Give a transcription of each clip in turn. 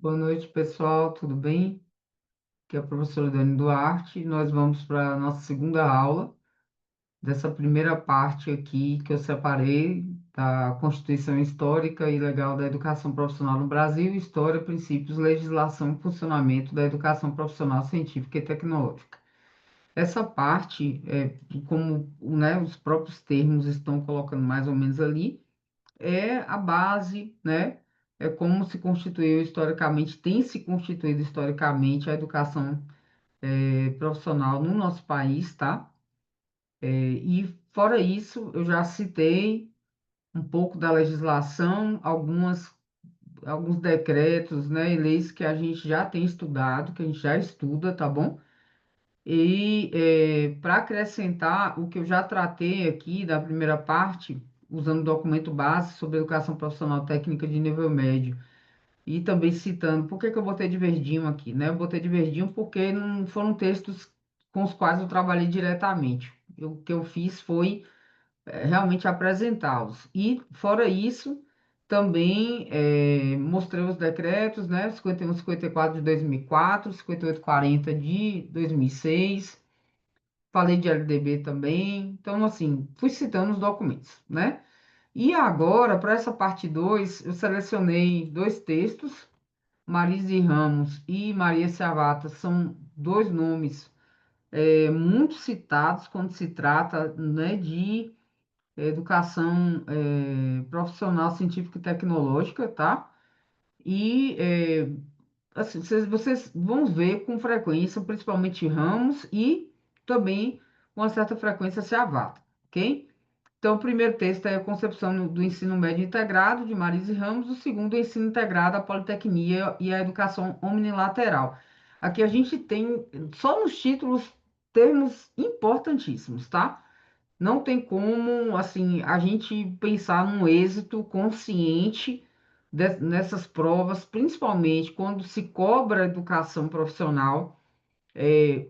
Boa noite, pessoal, tudo bem? Aqui é a professora Dani Duarte. Nós vamos para a nossa segunda aula dessa primeira parte aqui que eu separei da Constituição Histórica e Legal da Educação Profissional no Brasil, História, Princípios, Legislação e Funcionamento da Educação Profissional Científica e Tecnológica. Essa parte, como, né, os próprios termos estão colocando mais ou menos ali, é a base, né? É como se constituiu historicamente, tem se constituído historicamente a educação profissional no nosso país, tá? E fora isso, eu já citei um pouco da legislação, alguns decretos, né, e leis que a gente já tem estudado, que a gente já estuda, tá bom? E para acrescentar o que eu já tratei aqui da primeira parte, usando o documento base sobre educação profissional técnica de nível médio, e também citando, por que que eu botei de verdinho aqui, né? Eu botei de verdinho porque não foram textos com os quais eu trabalhei diretamente. O que eu fiz foi realmente apresentá-los. E, fora isso, também mostrei os decretos, né? 51, 54 de 2004, 5840 de 2006. Falei de LDB também. Então, assim, fui citando os documentos, né? E agora, para essa parte 2 eu selecionei dois textos. Marise Ramos e Maria Savata são dois nomes muito citados quando se trata, né, de educação profissional, científica e tecnológica, tá? E assim, vocês vão ver com frequência, principalmente Ramos e também com uma certa frequência Savata, ok? Então, o primeiro texto é a concepção do ensino médio integrado, de Marise Ramos, o segundo, o ensino integrado, a politecnia e a educação omnilateral. Aqui a gente tem, só nos títulos, termos importantíssimos, tá? Não tem como, assim, a gente pensar num êxito consciente nessas provas, principalmente quando se cobra educação profissional,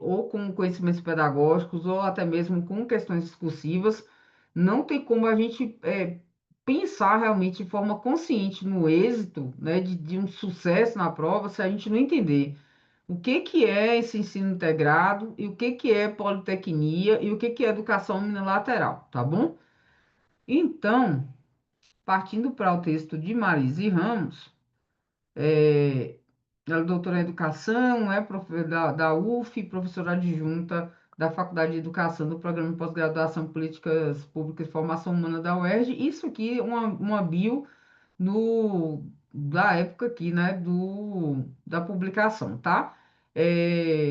ou com conhecimentos pedagógicos, ou até mesmo com questões discursivas, não tem como a gente pensar realmente de forma consciente no êxito, né, de um sucesso na prova se a gente não entender o que que é esse ensino integrado e o que que é politecnia e o que que é educação unilateral, tá bom? Então, partindo para o texto de Marise Ramos, é, ela é doutora em educação, é da UF, professora adjunta da Faculdade de Educação do Programa de Pós-Graduação em Políticas Públicas e Formação Humana da UERJ. Isso aqui é uma bio da época aqui, né, da publicação, tá?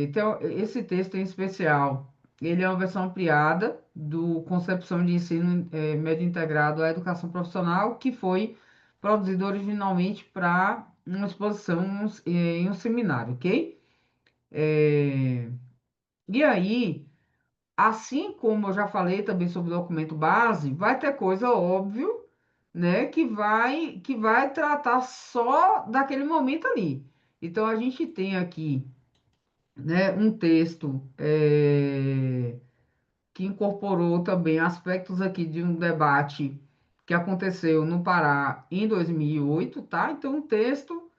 Então, esse texto em especial, ele é uma versão ampliada do Concepção de Ensino Médio Integrado à Educação Profissional, que foi produzido originalmente para uma exposição em um seminário, ok? É, e aí, assim como eu já falei também sobre o documento base, vai ter coisa óbvio, né, que vai tratar só daquele momento ali. Então a gente tem aqui, né, um texto que incorporou também aspectos aqui de um debate que aconteceu no Pará em 2008, tá? Então um texto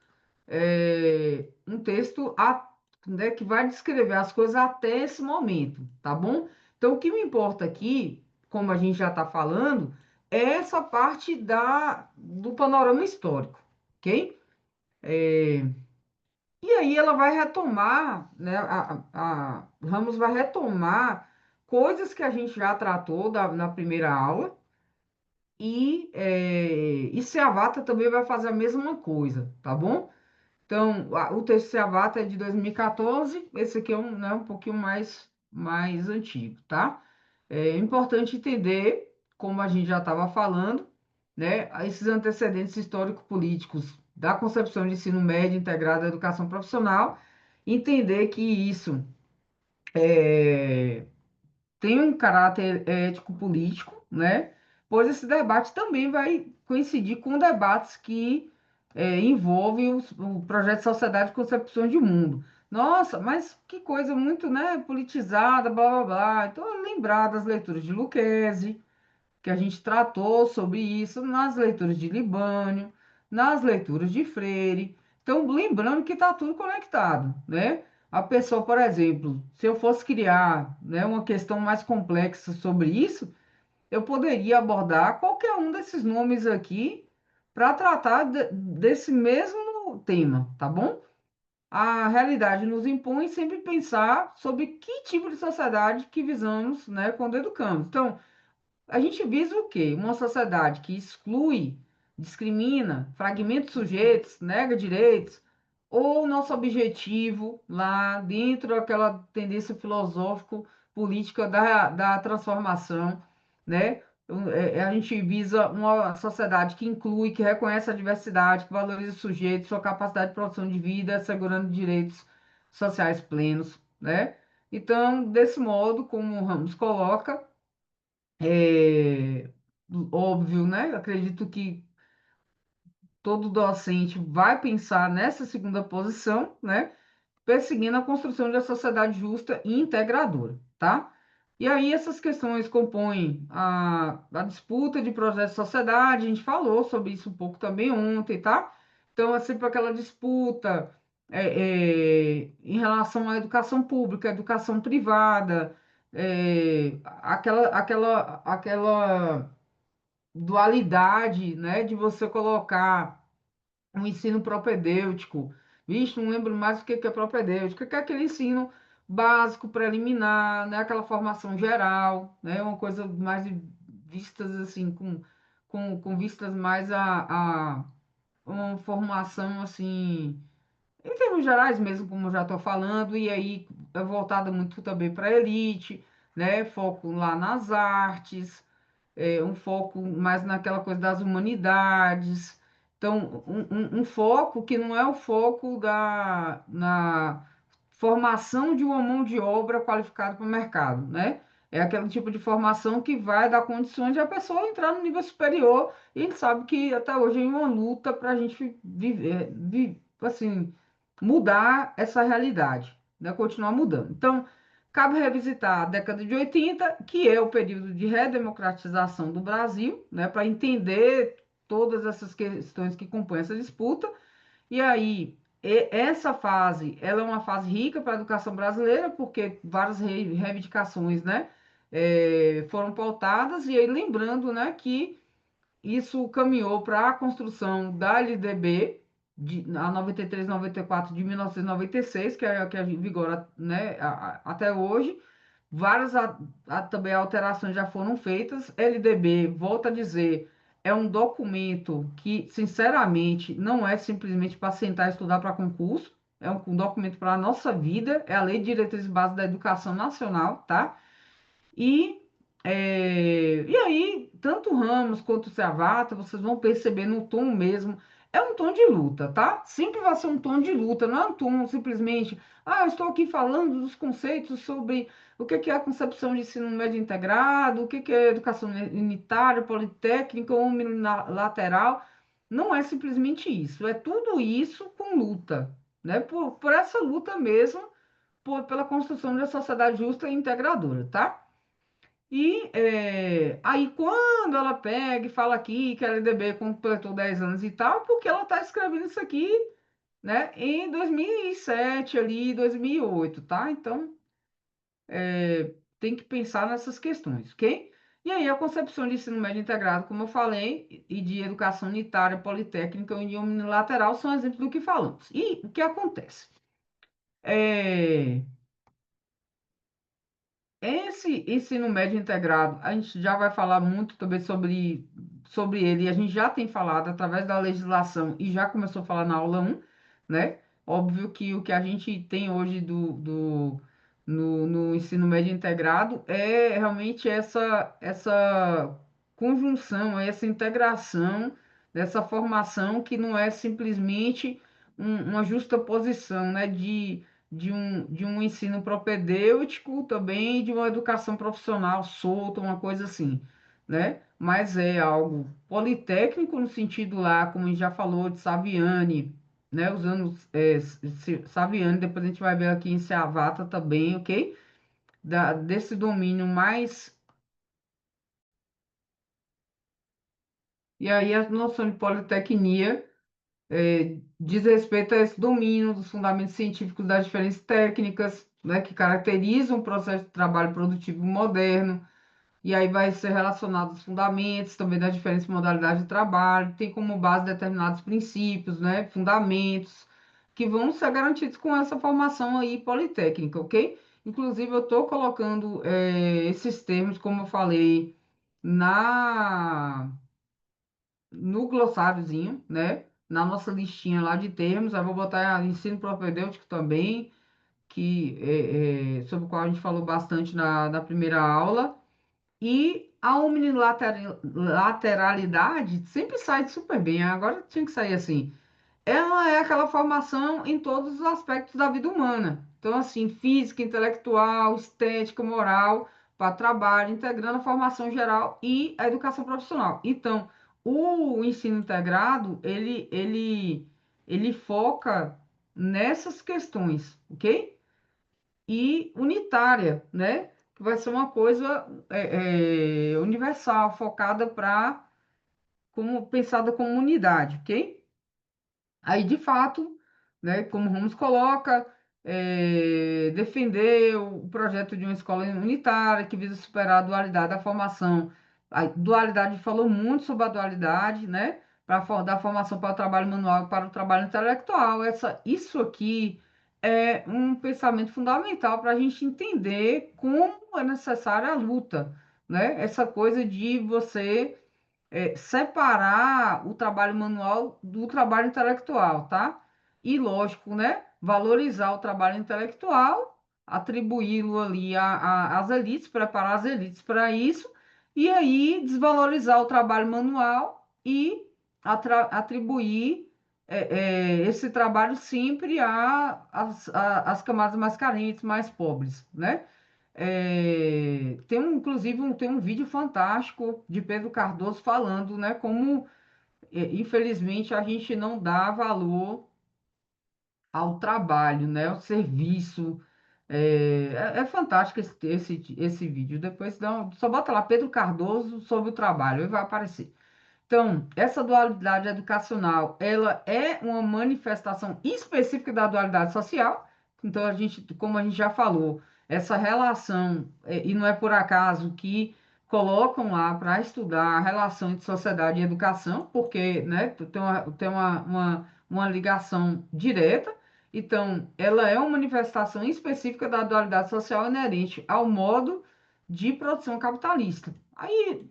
né, que vai descrever as coisas até esse momento, tá bom? Então, o que me importa aqui, como a gente já está falando, é essa parte do panorama histórico, ok? E aí ela vai retomar, né, a Ramos vai retomar coisas que a gente já tratou na primeira aula, e Seavata também vai fazer a mesma coisa, tá bom? Então, o texto Seavata é de 2014, esse aqui é né, um pouquinho mais antigo, tá? É importante entender, como a gente já estava falando, né, esses antecedentes histórico-políticos da concepção de ensino médio integrado à educação profissional, entender que isso tem um caráter ético-político, né? Pois esse debate também vai coincidir com debates que envolvem o projeto de sociedade e concepção de mundo. Nossa, mas que coisa muito, né, politizada, blá, blá, blá. Então, lembrar das leituras de Lucchesi, que a gente tratou sobre isso nas leituras de Libânio, nas leituras de Freire. Então, lembrando que está tudo conectado, né? A pessoa, por exemplo, se eu fosse criar, né, uma questão mais complexa sobre isso, eu poderia abordar qualquer um desses nomes aqui para tratar desse mesmo tema, tá bom? A realidade nos impõe sempre pensar sobre que tipo de sociedade que visamos, né, quando educamos. Então, a gente visa o quê? Uma sociedade que exclui, discrimina, fragmenta sujeitos, nega direitos, ou nosso objetivo lá dentro daquela tendência filosófico-política da transformação, né? A gente visa uma sociedade que inclui, que reconhece a diversidade, que valoriza o sujeito, sua capacidade de produção de vida, assegurando direitos sociais plenos, né? Então, desse modo, como o Ramos coloca, é óbvio, né? Acredito que todo docente vai pensar nessa segunda posição, né? Perseguindo a construção de uma sociedade justa e integradora, tá? E aí essas questões compõem a disputa de projetos de sociedade, a gente falou sobre isso um pouco também ontem, tá? Então é sempre aquela disputa em relação à educação pública, educação privada, aquela dualidade, né, de você colocar um ensino propedêutico. Vixe, não lembro mais o que que é propedêutico, que é aquele ensino básico, preliminar, né, aquela formação geral, né, uma coisa mais vistas assim, com vistas mais a uma formação assim, em termos gerais mesmo, como eu já estou falando, e aí é voltada muito também para a elite, né, foco lá nas artes, um foco mais naquela coisa das humanidades. Então, um foco que não é o foco na formação de uma mão de obra qualificada para o mercado, né? É aquele tipo de formação que vai dar condições de a pessoa entrar no nível superior, e a gente sabe que até hoje é uma luta para a gente viver, assim, mudar essa realidade, né? Continuar mudando. Então, cabe revisitar a década de 80, que é o período de redemocratização do Brasil, né, para entender todas essas questões que compõem essa disputa. E aí, essa fase, ela é uma fase rica para a educação brasileira, porque várias reivindicações, né, foram pautadas. E aí, lembrando, né, que isso caminhou para a construção da LDB, a 93, 94 de 1996, que é a que vigora, né, até hoje. Várias também alterações já foram feitas. LDB, volto a dizer, é um documento que, sinceramente, não é simplesmente para sentar e estudar para concurso, é um documento para a nossa vida, é a Lei de Diretrizes Básicas da Educação Nacional, tá? E aí, tanto o Ramos quanto o Savata, vocês vão perceber no tom mesmo. É um tom de luta, tá? Sempre vai ser um tom de luta, não é um tom simplesmente, eu estou aqui falando dos conceitos sobre o que que é a concepção de ensino médio integrado, o que que é educação unitária, politécnica ou unilateral. Não é simplesmente isso, é tudo isso com luta, né? Por essa luta mesmo, pela construção de uma sociedade justa e integradora, tá? E aí, quando ela pega e fala aqui que a LDB completou 10 anos e tal, porque ela está escrevendo isso aqui, né, em 2007, ali, 2008, tá? Então, tem que pensar nessas questões, ok? E aí, a concepção de ensino médio integrado, como eu falei, e de educação unitária, politécnica e unilateral são exemplos do que falamos. E o que acontece? É, Esse ensino médio integrado, a gente já vai falar muito também sobre ele, e a gente já tem falado através da legislação e já começou a falar na aula um, né? Óbvio que o que a gente tem hoje no ensino médio integrado é realmente essa conjunção, essa integração dessa formação que não é simplesmente uma justa posição, né? De um ensino propedêutico também, de uma educação profissional solta, uma coisa assim, né? Mas é algo politécnico no sentido lá, como a gente já falou, de Saviani, né? Usando Saviani, depois a gente vai ver aqui em Seavata também, ok? Desse domínio mais. E aí a noção de politecnia Diz respeito a esse domínio dos fundamentos científicos das diferentes técnicas, né, que caracterizam o processo de trabalho produtivo moderno. E aí vai ser relacionado aos fundamentos também das diferentes modalidades de trabalho, tem como base determinados princípios, né, fundamentos, que vão ser garantidos com essa formação aí politécnica, ok? Inclusive, eu estou colocando esses termos, como eu falei, na no glossáriozinho, né? Na nossa listinha lá de termos, aí vou botar ensino propedêutico também, sobre o qual a gente falou bastante na primeira aula. E a unilateralidade sempre sai super bem. Agora tinha que sair assim. Ela é aquela formação em todos os aspectos da vida humana. Então, assim, física, intelectual, estética, moral, para trabalho, integrando a formação geral e a educação profissional. Então, o ensino integrado, ele foca nessas questões, ok? E unitária, né? Que vai ser uma coisa universal, focada para como pensada como unidade, ok? Aí, de fato, né, como o Ramos coloca, defender o projeto de uma escola unitária que visa superar a dualidade da formação. A dualidade falou muito sobre a dualidade, né? Da formação para o trabalho manual e para o trabalho intelectual. Isso aqui é um pensamento fundamental para a gente entender como é necessária a luta, né? Essa coisa de você separar o trabalho manual do trabalho intelectual, tá? E lógico, né? Valorizar o trabalho intelectual, atribuí-lo ali às elites, preparar as elites para isso, e aí desvalorizar o trabalho manual e atribuir esse trabalho sempre às camadas mais carentes, mais pobres, né? Inclusive, tem um vídeo fantástico de Pedro Cardoso falando, né, como, infelizmente, a gente não dá valor ao trabalho, né, ao serviço. É fantástico esse vídeo. Depois só bota lá Pedro Cardoso sobre o trabalho e vai aparecer. Então, essa dualidade educacional, ela é uma manifestação específica da dualidade social. Então, como a gente já falou, essa relação, e não é por acaso que colocam lá para estudar a relação entre sociedade e educação, porque, né, tem uma ligação direta. Então, ela é uma manifestação específica da dualidade social inerente ao modo de produção capitalista. Aí,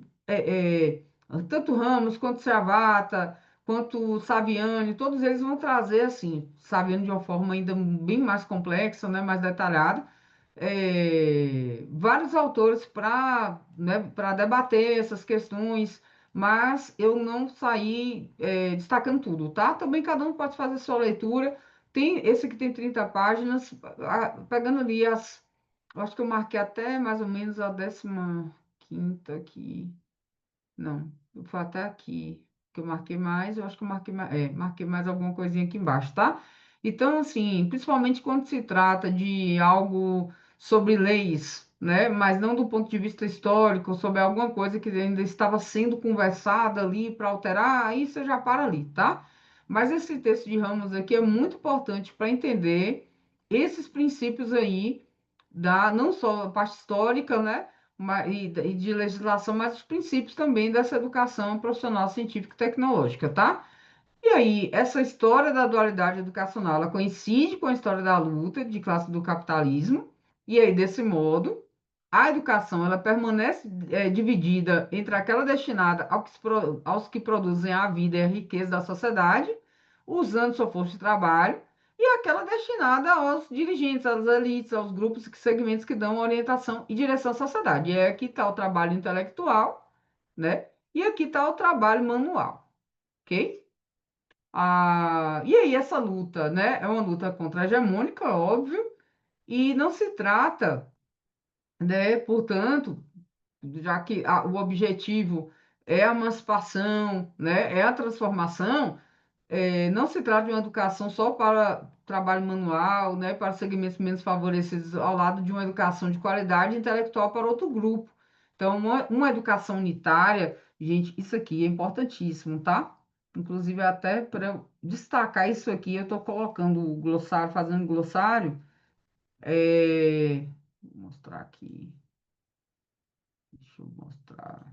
tanto Ramos, quanto Sravata, quanto Saviani, todos eles vão trazer, assim, Saviani de uma forma ainda bem mais complexa, né, mais detalhada, vários autores para, né, para debater essas questões, mas eu não saí, destacando tudo, tá? Também cada um pode fazer sua leitura. Tem esse que tem 30 páginas, pegando ali eu acho que eu marquei até mais ou menos a 15ª aqui. Não, foi até aqui que eu marquei mais, eu acho que eu marquei mais alguma coisinha aqui embaixo, tá? Então, assim, principalmente quando se trata de algo sobre leis, né? Mas não do ponto de vista histórico, sobre alguma coisa que ainda estava sendo conversada ali para alterar, aí você já para ali, tá? Mas esse texto de Ramos aqui é muito importante para entender esses princípios aí não só a parte histórica, né? E de legislação, mas os princípios também dessa educação profissional, científica e tecnológica, tá? E aí, essa história da dualidade educacional, ela coincide com a história da luta de classe do capitalismo, e aí, desse modo, a educação, ela permanece dividida entre aquela destinada aos que produzem a vida e a riqueza da sociedade, usando sua força de trabalho, e aquela destinada aos dirigentes, às elites, aos grupos e segmentos que dão orientação e direção à sociedade. E aqui está o trabalho intelectual, né? E aqui está o trabalho manual, ok? E aí, essa luta, né? É uma luta contra-hegemônica, óbvio, e não se trata, né, portanto, já que o objetivo é a emancipação, né, é a transformação, não se trata de uma educação só para trabalho manual, né, para segmentos menos favorecidos, ao lado de uma educação de qualidade intelectual para outro grupo. Então, uma educação unitária, gente, isso aqui é importantíssimo, tá? Inclusive, até para eu destacar isso aqui, eu estou colocando o glossário, fazendo glossário. Vou mostrar aqui. Deixa eu mostrar.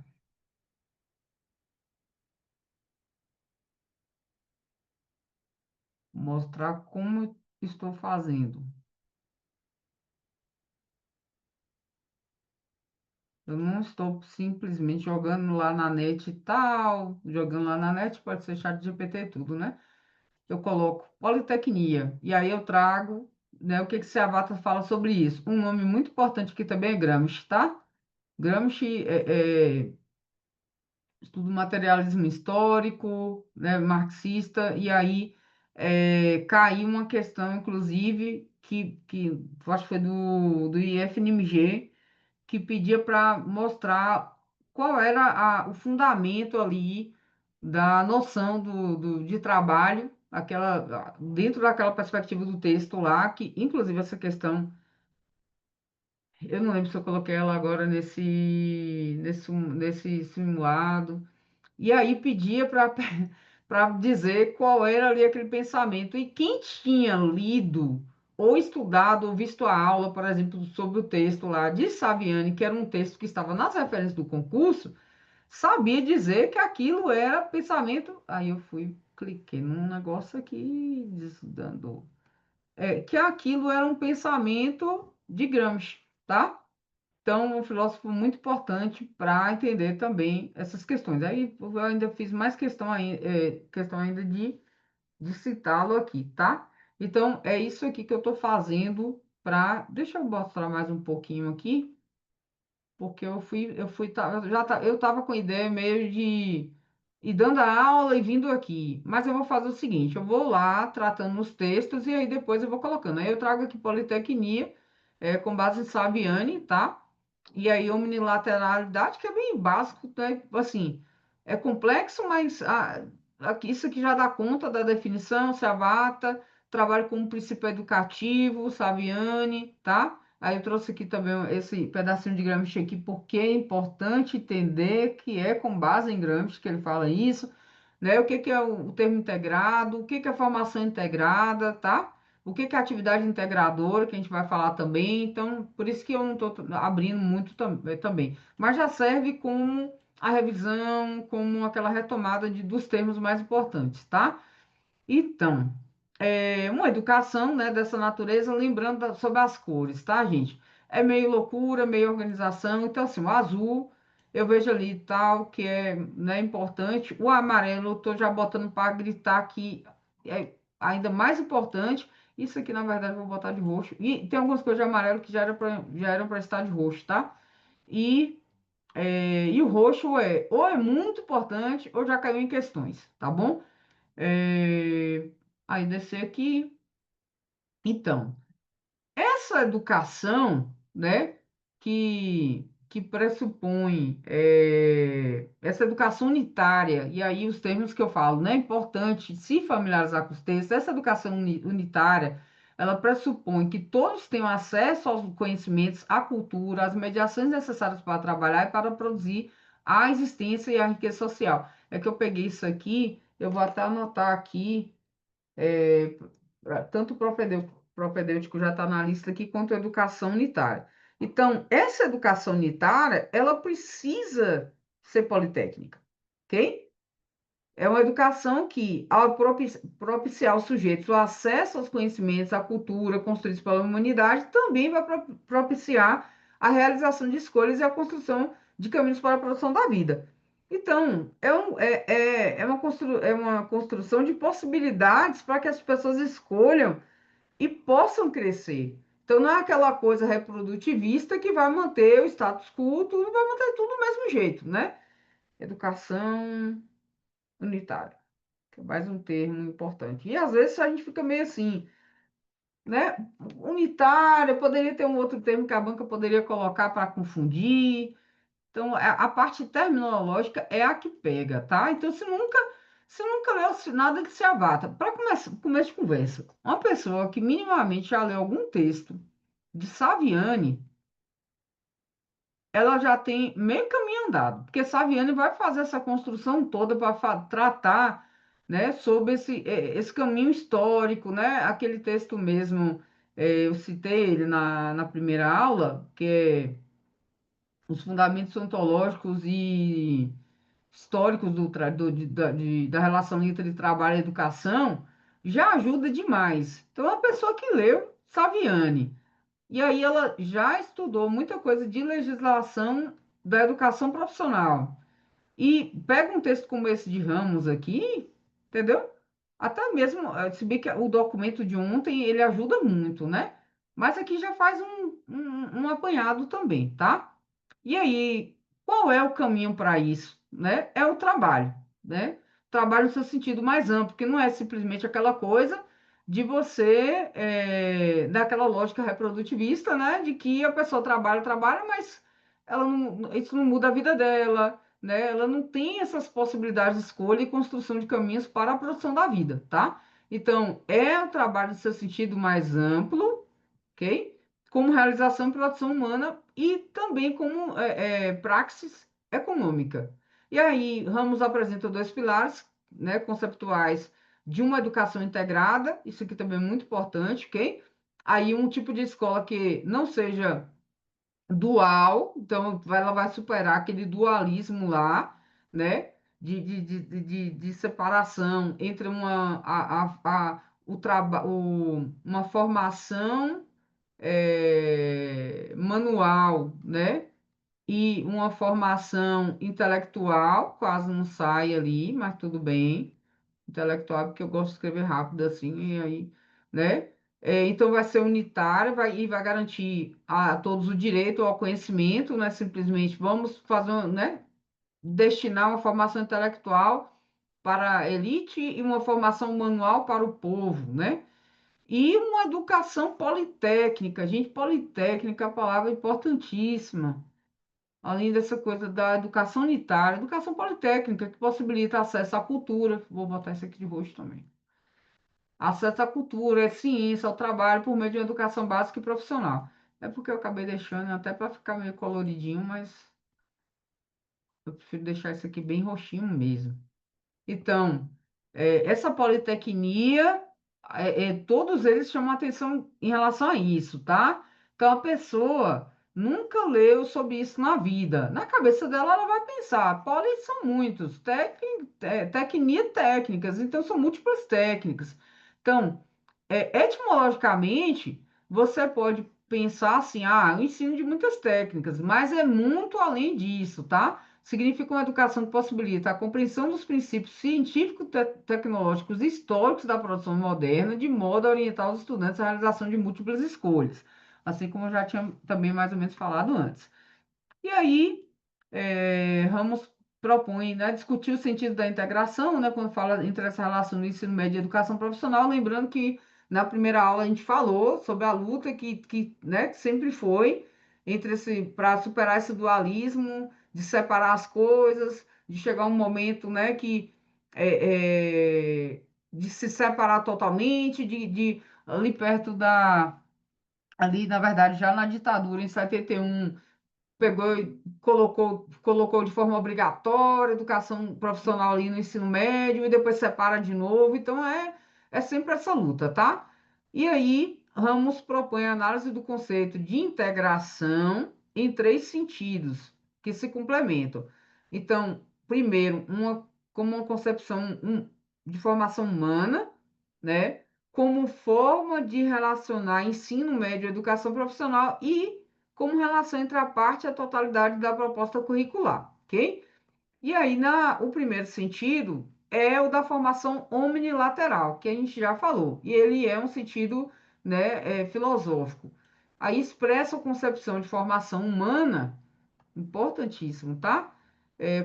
Mostrar como eu estou fazendo. Eu não estou simplesmente jogando lá na net e tal, jogando lá na net, pode ser chat GPT tudo, né? Eu coloco Politecnia, e aí eu trago, né, o que que Seavata fala sobre isso. Um nome muito importante aqui também é Gramsci, tá? Gramsci estudo materialismo histórico, né, marxista, e aí caiu uma questão, inclusive, que eu acho que foi do IFMG, que pedia para mostrar qual era o fundamento ali da noção de trabalho, dentro daquela perspectiva do texto lá, que inclusive essa questão, eu não lembro se eu coloquei ela agora nesse simulado, e aí pedia para para dizer qual era ali aquele pensamento. E quem tinha lido ou estudado ou visto a aula, por exemplo, sobre o texto lá de Saviani, que era um texto que estava nas referências do concurso, sabia dizer que aquilo era pensamento. Aí eu fui, cliquei num negócio aqui, desdando. Que aquilo era um pensamento de Gramsci, tá? Então, um filósofo muito importante para entender também essas questões. Aí eu ainda fiz mais questão ainda de citá-lo aqui, tá? Então, é isso aqui que eu estou fazendo para. Deixa eu mostrar mais um pouquinho aqui, porque eu estava com a ideia meio de ir dando a aula e vindo aqui. Mas eu vou fazer o seguinte: eu vou lá tratando os textos e aí depois eu vou colocando. Aí eu trago aqui Politecnia, com base em Saviani, tá? E aí, omnilateralidade, que é bem básico, né? Assim, é complexo, mas isso aqui já dá conta da definição, Savata, trabalho como princípio educativo, Saviani, tá? Aí eu trouxe aqui também esse pedacinho de Gramsci aqui, porque é importante entender que é com base em Gramsci que ele fala isso, né? O que que é o termo integrado, o que que é formação integrada, tá? O que que é atividade integradora, que a gente vai falar também. Então, por isso que eu não estou abrindo muito também. Mas já serve como a revisão, como aquela retomada dos termos mais importantes, tá? Então, uma educação, né, dessa natureza, lembrando sobre as cores, tá, gente? É meio loucura, meio organização. Então, assim, o azul, eu vejo ali tal, que é, né, importante. O amarelo, eu tô já botando para gritar que é ainda mais importante. Isso aqui, na verdade, eu vou botar de roxo. E tem algumas coisas de amarelo que já eram para estar de roxo, tá? E, e o roxo ou é muito importante ou já caiu em questões, tá bom? É, Aí descer aqui. Então, essa educação, né, que pressupõe essa educação unitária, e aí os termos que eu falo, né, é importante se familiarizar com os textos, essa educação unitária, ela pressupõe que todos tenham acesso aos conhecimentos, à cultura, às mediações necessárias para trabalhar e para produzir a existência e a riqueza social. É que eu peguei isso aqui, eu vou até anotar aqui tanto o propedêutico já está na lista aqui, quanto a educação unitária. Então, essa educação unitária, ela precisa ser politécnica, ok? É uma educação que, ao propiciar aos sujeitos o acesso aos conhecimentos, à cultura construídos pela humanidade, também vai propiciar a realização de escolhas e a construção de caminhos para a produção da vida. Então, é uma construção de possibilidades para que as pessoas escolham e possam crescer. Então, não é aquela coisa reprodutivista que vai manter o status quo, tudo vai manter tudo do mesmo jeito, né? Educação unitária, que é mais um termo importante. E às vezes a gente fica meio assim, né? Unitária, poderia ter um outro termo que a banca poderia colocar para confundir. Então, a parte terminológica é a que pega, tá? Então, se nunca leu nada de se abata. Para começo de conversa, uma pessoa que minimamente já leu algum texto de Saviani, ela já tem meio caminho andado, porque Saviani vai fazer essa construção toda para tratar. né, sobre esse caminho histórico, né, aquele texto mesmo, eu citei ele na primeira aula, que é os fundamentos ontológicos e históricos da relação entre trabalho e educação, já ajuda demais. Então, a pessoa que leu, Saviani, e aí ela já estudou muita coisa de legislação da educação profissional. E pega um texto como esse de Ramos aqui, entendeu? Até mesmo, se bem que o documento de ontem, ele ajuda muito, né? Mas aqui já faz um apanhado também, tá? E aí, qual é o caminho para isso, né? É o trabalho, né? Trabalho no seu sentido mais amplo, que não é simplesmente aquela coisa de você, daquela lógica reprodutivista, né? De que a pessoa trabalha, trabalha, mas isso não muda a vida dela, né? Ela não tem essas possibilidades de escolha e construção de caminhos para a produção da vida, tá? Então, é o trabalho no seu sentido mais amplo, ok? Como realização e produção humana e também como praxis econômica. E aí, Ramos apresenta dois pilares, né, conceptuais de uma educação integrada, isso aqui também é muito importante, ok? Aí, um tipo de escola que não seja dual, então ela vai superar aquele dualismo lá, né? De separação entre uma formação manual, né? E uma formação intelectual, quase não sai ali, mas tudo bem. Intelectual, porque eu gosto de escrever rápido assim, e aí, né? Então vai ser unitária e vai garantir a todos o direito ao conhecimento, não é simplesmente vamos fazer, né? Destinar uma formação intelectual para a elite e uma formação manual para o povo, né? E uma educação politécnica, gente, politécnica é uma palavra importantíssima. Além dessa coisa da educação unitária, educação politécnica, que possibilita acesso à cultura. Vou botar isso aqui de rosto também. Acesso à cultura, à ciência, ao trabalho por meio de uma educação básica e profissional. É porque eu acabei deixando até para ficar meio coloridinho, mas eu prefiro deixar isso aqui bem roxinho mesmo. Então, essa politecnia, todos eles chamam atenção em relação a isso, tá? Então, a pessoa nunca leu sobre isso na vida. Na cabeça dela, ela vai pensar, poli são muitos, tecnia técnicas, então são múltiplas técnicas. Então, etimologicamente, você pode pensar assim, o ensino de muitas técnicas, mas é muito além disso, tá? Significa uma educação que possibilita a compreensão dos princípios científicos, tecnológicos e históricos da produção moderna, de modo a orientar os estudantes à realização de múltiplas escolhas, assim como eu já tinha também mais ou menos falado antes. E aí, Ramos propõe, né, discutir o sentido da integração, né, quando fala entre essa relação do ensino médio e educação profissional, lembrando que na primeira aula a gente falou sobre a luta né, que sempre foi entre para superar esse dualismo, de separar as coisas, de chegar um momento, né, de se separar totalmente, ali perto ali, na verdade, já na ditadura, em 71 pegou e colocou de forma obrigatória, educação profissional ali no ensino médio, e depois separa de novo. Então, é sempre essa luta, tá? E aí, Ramos propõe a análise do conceito de integração em três sentidos que se complementam. Então, primeiro, como uma concepção de formação humana, né? Como forma de relacionar ensino médio e educação profissional e como relação entre a parte e a totalidade da proposta curricular, ok? E aí, o primeiro sentido é o da formação omnilateral, que a gente já falou, e ele é um sentido, né, filosófico. Aí expressa a concepção de formação humana, importantíssimo, tá?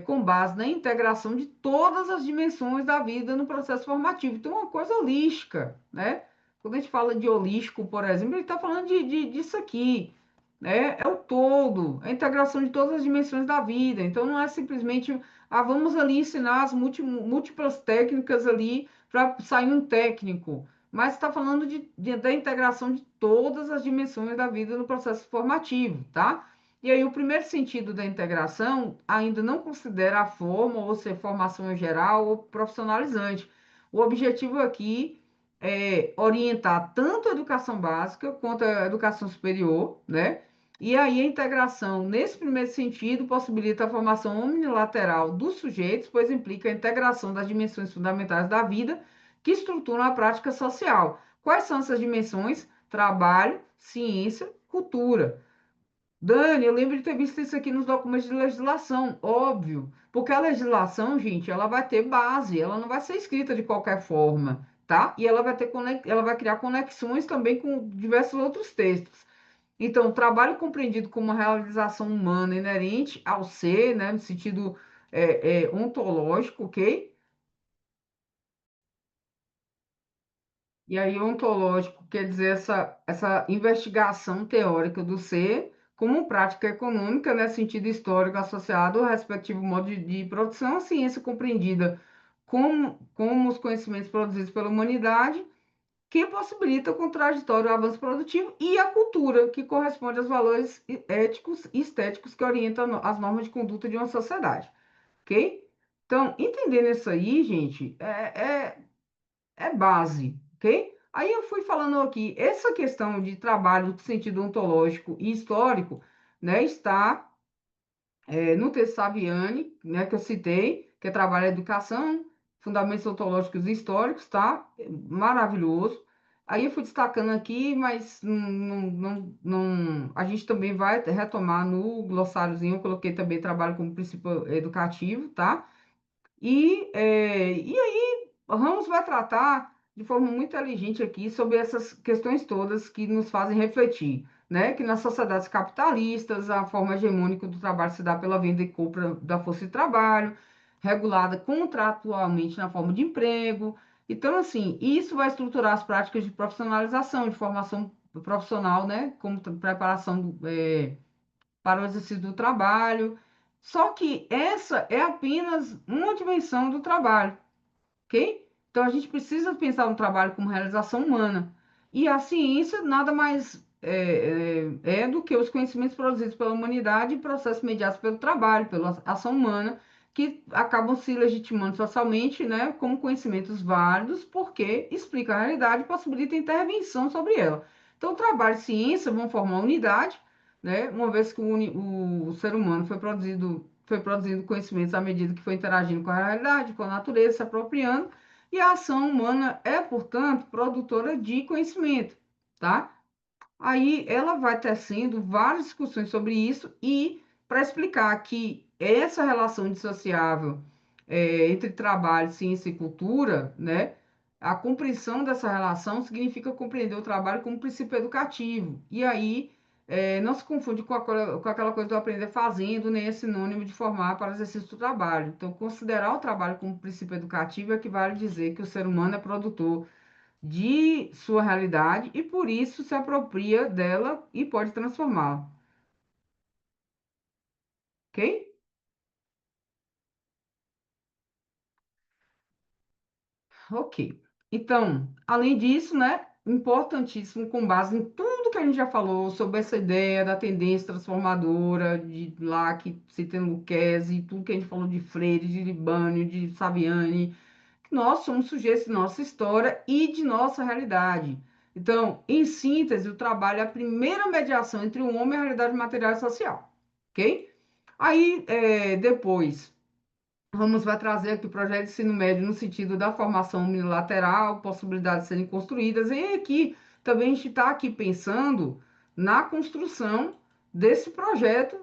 Com base na integração de todas as dimensões da vida no processo formativo. Então, é uma coisa holística, né? Quando a gente fala de holístico, por exemplo, ele está falando disso aqui, né? É o todo, a integração de todas as dimensões da vida. Então, não é simplesmente, vamos ali ensinar as múltiplas técnicas ali para sair um técnico, mas está falando da integração de todas as dimensões da vida no processo formativo, tá? E aí, o primeiro sentido da integração ainda não considera a forma, ou seja, formação em geral ou profissionalizante, O objetivo aqui é orientar tanto a educação básica quanto a educação superior, né? E aí a integração, nesse primeiro sentido, possibilita a formação unilateral dos sujeitos, pois implica a integração das dimensões fundamentais da vida que estruturam a prática social. Quais são essas dimensões? Trabalho, ciência, cultura. Dani, eu lembro de ter visto isso aqui nos documentos de legislação, óbvio, porque a legislação, gente, ela vai ter base, ela não vai ser escrita de qualquer forma, tá? E ela vai ter ela vai criar conexões também com diversos outros textos. Então, o trabalho compreendido como uma realização humana inerente ao ser, né, no sentido ontológico, ok? E aí, ontológico quer dizer essa investigação teórica do ser como prática econômica, né, sentido histórico associado ao respectivo modo de produção, a ciência compreendida como os conhecimentos produzidos pela humanidade, que possibilita o contraditório avanço produtivo, e a cultura, que corresponde aos valores éticos e estéticos que orientam as normas de conduta de uma sociedade, ok? Então, entendendo isso aí, gente, é base, ok? Aí eu fui falando aqui, essa questão de trabalho no sentido ontológico e histórico, né, está no texto Saviani, né, que eu citei, que é Trabalho e Educação, Fundamentos Ontológicos e Históricos, tá? Maravilhoso. Aí eu fui destacando aqui, mas a gente também vai retomar no glossáriozinho, eu coloquei também trabalho como princípio educativo, tá? E aí, Ramos vai tratar de forma muito inteligente aqui sobre essas questões todas que nos fazem refletir, né? Que nas sociedades capitalistas, a forma hegemônica do trabalho se dá pela venda e compra da força de trabalho, regulada contratualmente na forma de emprego. Então, assim, isso vai estruturar as práticas de profissionalização, de formação profissional, né? Como preparação, para o exercício do trabalho. Só que essa é apenas uma dimensão do trabalho, ok? Então a gente precisa pensar no trabalho como realização humana. E a ciência nada mais é do que os conhecimentos produzidos pela humanidade e processos mediados pelo trabalho, pela ação humana, que acabam se legitimando socialmente, né, como conhecimentos válidos, porque explica a realidade e possibilita intervenção sobre ela. Então, trabalho e ciência vão formar uma unidade, né, uma vez que o ser humano foi produzindo conhecimentos à medida que foi interagindo com a realidade, com a natureza, se apropriando, e a ação humana é, portanto, produtora de conhecimento, tá? Aí ela vai tecendo várias discussões sobre isso e para explicar que essa relação indissociável entre trabalho, ciência e cultura, né? A compreensão dessa relação significa compreender o trabalho como princípio educativo. E aí não se confunde com aquela coisa do aprender fazendo, nem é sinônimo de formar para o exercício do trabalho. Então, considerar o trabalho como princípio educativo equivale a dizer que o ser humano é produtor de sua realidade e por isso se apropria dela e pode transformá-la, ok? Ok. Então, além disso, né, importantíssimo, com base em tudo que a gente já falou sobre essa ideia da tendência transformadora de Locke, citando Lucchesi, tudo que a gente falou de Freire, de Libânio, de Saviani, nós somos sujeitos de nossa história e de nossa realidade. Então, em síntese, o trabalho é a primeira mediação entre o homem e a realidade material e social, ok? Aí, depois, Ramos vai trazer aqui o projeto de ensino médio no sentido da formação unilateral, possibilidades de serem construídas, e aqui também a gente está aqui pensando na construção desse projeto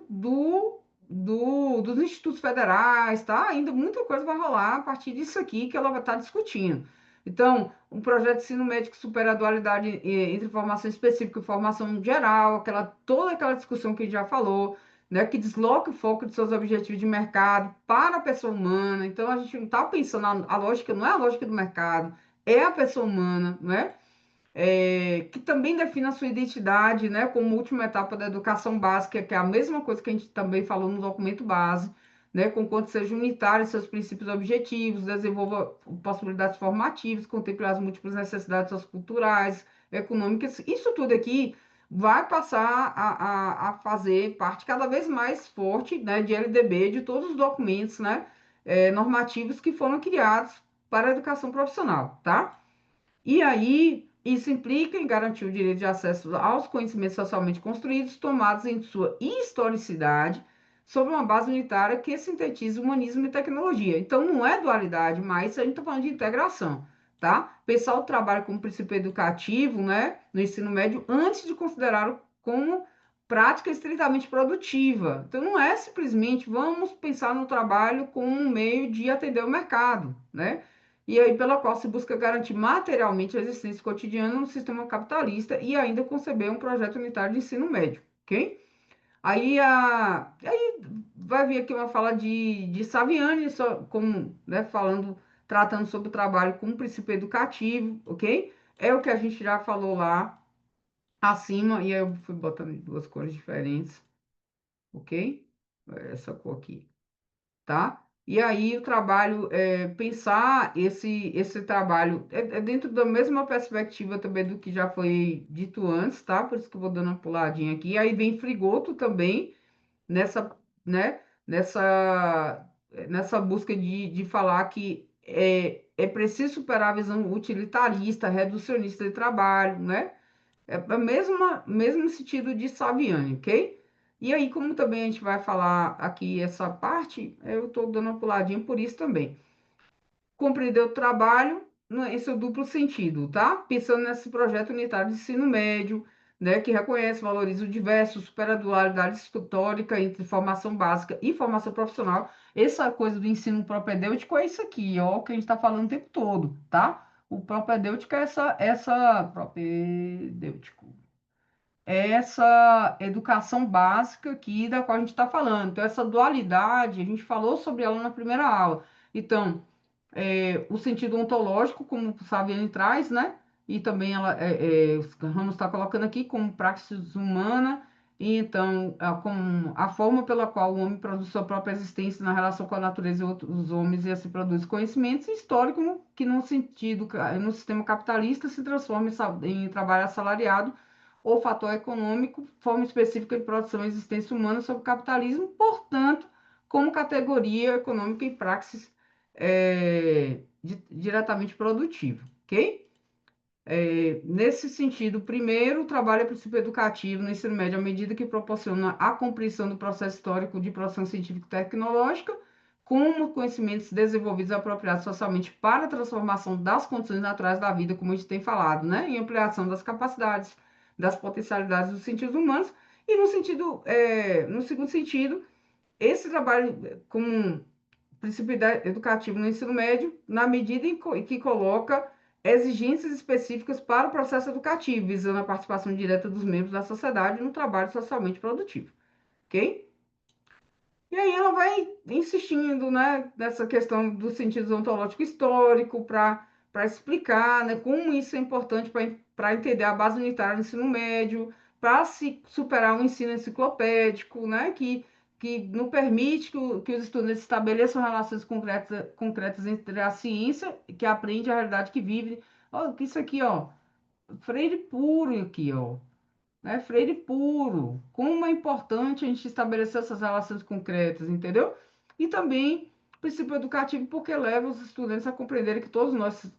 dos institutos federais, tá? Ainda muita coisa vai rolar a partir disso aqui que ela vai estar discutindo. Então, um projeto de ensino médio que supera a dualidade entre formação específica e formação geral, toda aquela discussão que a gente já falou, né, que desloca o foco de seus objetivos de mercado para a pessoa humana. Então, a gente não está pensando, a lógica não é a lógica do mercado, é a pessoa humana, né? Que também define a sua identidade, né, como última etapa da educação básica, que é a mesma coisa que a gente também falou no documento base, né, conquanto seja unitário em seus princípios e objetivos, desenvolva possibilidades formativas, contemple as múltiplas necessidades socioculturais, econômicas, isso tudo aqui vai passar a fazer parte cada vez mais forte, né, de LDB, de todos os documentos, né, normativos que foram criados para a educação profissional, tá? E aí, isso implica em garantir o direito de acesso aos conhecimentos socialmente construídos, tomados em sua historicidade, sobre uma base unitária que sintetiza humanismo e tecnologia. Então, não é dualidade, mas a gente está falando de integração, tá? Pensar o trabalho como princípio educativo, né, no ensino médio, antes de considerá-lo como prática estritamente produtiva. Então, não é simplesmente vamos pensar no trabalho como um meio de atender o mercado, né? E aí pela qual se busca garantir materialmente a existência cotidiana no sistema capitalista e ainda conceber um projeto unitário de ensino médio, ok? Aí vai vir aqui uma fala de Saviani, só, como, né, falando, tratando sobre o trabalho como princípio educativo, ok? É o que a gente já falou lá acima, e aí eu fui botando em duas cores diferentes, ok? Essa cor aqui, tá? E aí o trabalho, pensar esse trabalho é dentro da mesma perspectiva também do que já foi dito antes, tá? Por isso que eu vou dando uma puladinha aqui. Aí vem Frigoto também nessa, né? Nessa busca de falar que é preciso superar a visão utilitarista, reducionista de trabalho, né? É o mesmo sentido de Saviani, ok? E aí, como também a gente vai falar aqui essa parte, eu estou dando uma puladinha por isso também. Compreender o trabalho em seu duplo sentido, tá? Pensando nesse projeto unitário de ensino médio, né, que reconhece, valoriza o diverso, supera a dualidade histórica entre formação básica e formação profissional. Essa coisa do ensino propedêutico é isso aqui, ó, que a gente está falando o tempo todo, tá? O propedêutico é essa propedêutico é essa educação básica aqui da qual a gente está falando. Então, essa dualidade, a gente falou sobre ela na primeira aula. Então, o sentido ontológico, como o Saviani traz, né? E também o Ramos está colocando aqui como praxis humana, e então, como a forma pela qual o homem produz sua própria existência na relação com a natureza e outros homens e assim produz conhecimentos, e histórico, que no sentido, no sistema capitalista, se transforma em trabalho assalariado ou fator econômico, forma específica de produção e existência humana sob o capitalismo, portanto, como categoria econômica e praxis diretamente produtiva, ok? Nesse sentido, primeiro, o trabalho é princípio educativo no ensino médio à medida que proporciona a compreensão do processo histórico de produção científico-tecnológica, como conhecimentos desenvolvidos e apropriados socialmente para a transformação das condições naturais da vida, como a gente tem falado, né? Em ampliação das capacidades, das potencialidades dos sentidos humanos, e no segundo sentido, esse trabalho como princípio educativo no ensino médio, na medida em que coloca exigências específicas para o processo educativo, visando a participação direta dos membros da sociedade no trabalho socialmente produtivo, ok? E aí ela vai insistindo, né, nessa questão do sentido ontológico histórico para explicar, né, como isso é importante para entender a base unitária do ensino médio, para se superar o ensino enciclopédico, né, que não permite que os estudantes estabeleçam relações concretas entre a ciência, que aprende a realidade que vive. Ó, isso aqui, ó, Freire puro aqui, ó, né? Freire puro. Como é importante a gente estabelecer essas relações concretas, entendeu? E também princípio educativo, porque leva os estudantes a compreenderem que todos nós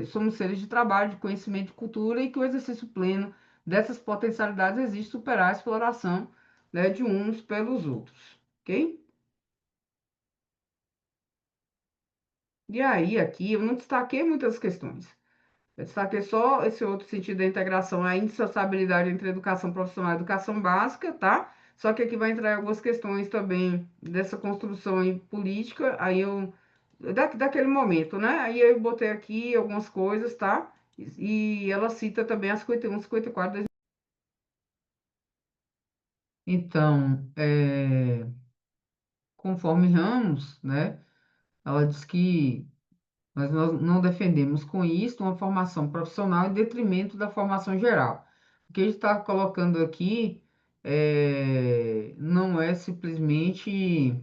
somos seres de trabalho, de conhecimento, de cultura, e que o exercício pleno dessas potencialidades existe superar a exploração, né, de uns pelos outros, ok? E aí, aqui, eu não destaquei muitas questões. Eu destaquei só esse outro sentido da integração, a indissociabilidade entre educação profissional e educação básica, tá? Só que aqui vai entrar algumas questões também dessa construção aí política, daquele momento, né? Aí eu botei aqui algumas coisas, tá? E ela cita também a 51, 54. Então, conforme Ramos, né? Ela diz que nós não defendemos com isso uma formação profissional em detrimento da formação geral. O que a gente está colocando aqui não é simplesmente,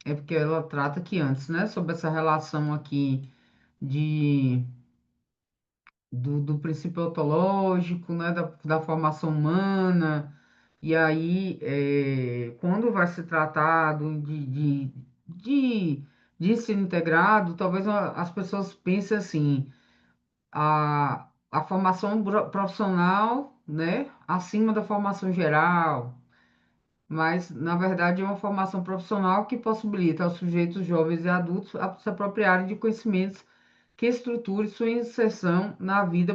é porque ela trata aqui antes, né, sobre essa relação aqui de, do princípio ontológico, né, da formação humana, e aí, quando vai se tratar de de ensino integrado, talvez as pessoas pensem assim, a formação profissional, né, acima da formação geral, mas, na verdade, é uma formação profissional que possibilita aos sujeitos jovens e adultos a se apropriarem de conhecimentos que estruture sua inserção na vida,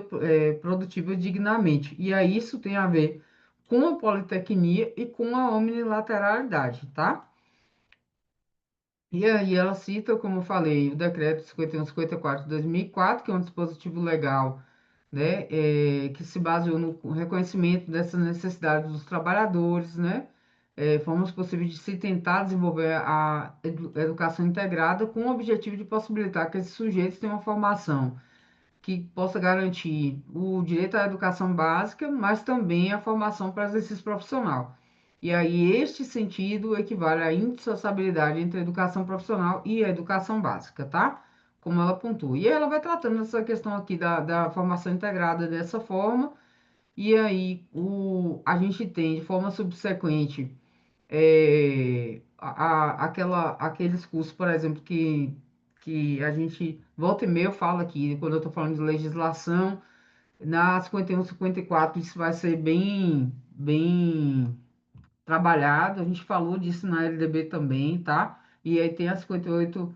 produtiva dignamente. E aí isso tem a ver com a politecnia e com a omnilateralidade, tá? E aí ela cita, como eu falei, o decreto 5154 de 2004, que é um dispositivo legal, né, que se baseou no reconhecimento dessas necessidades dos trabalhadores, né, formas possíveis de se tentar desenvolver a educação integrada com o objetivo de possibilitar que esses sujeitos tenham uma formação que possa garantir o direito à educação básica, mas também a formação para exercício profissional. E aí, este sentido equivale à indissociabilidade entre a educação profissional e a educação básica, tá? Como ela pontua. E ela vai tratando essa questão aqui da formação integrada dessa forma, e aí a gente tem, de forma subsequente, aqueles cursos, por exemplo, que a gente volta e meia eu falo aqui, quando eu estou falando de legislação, na 51, 54, isso vai ser bem trabalhado. A gente falou disso na LDB também, tá? E aí tem a 58,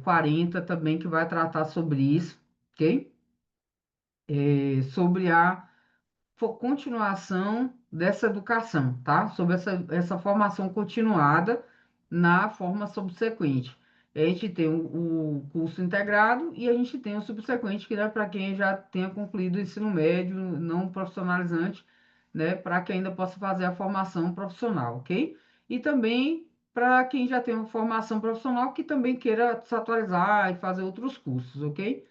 40 também, que vai tratar sobre isso, ok? Sobre a continuação dessa educação, tá? Sobre essa formação continuada na forma subsequente. A gente tem o curso integrado e a gente tem o subsequente, que é para quem já tenha concluído o ensino médio não profissionalizante, né? Para que ainda possa fazer a formação profissional, ok? E também para quem já tem uma formação profissional que também queira se atualizar e fazer outros cursos, ok?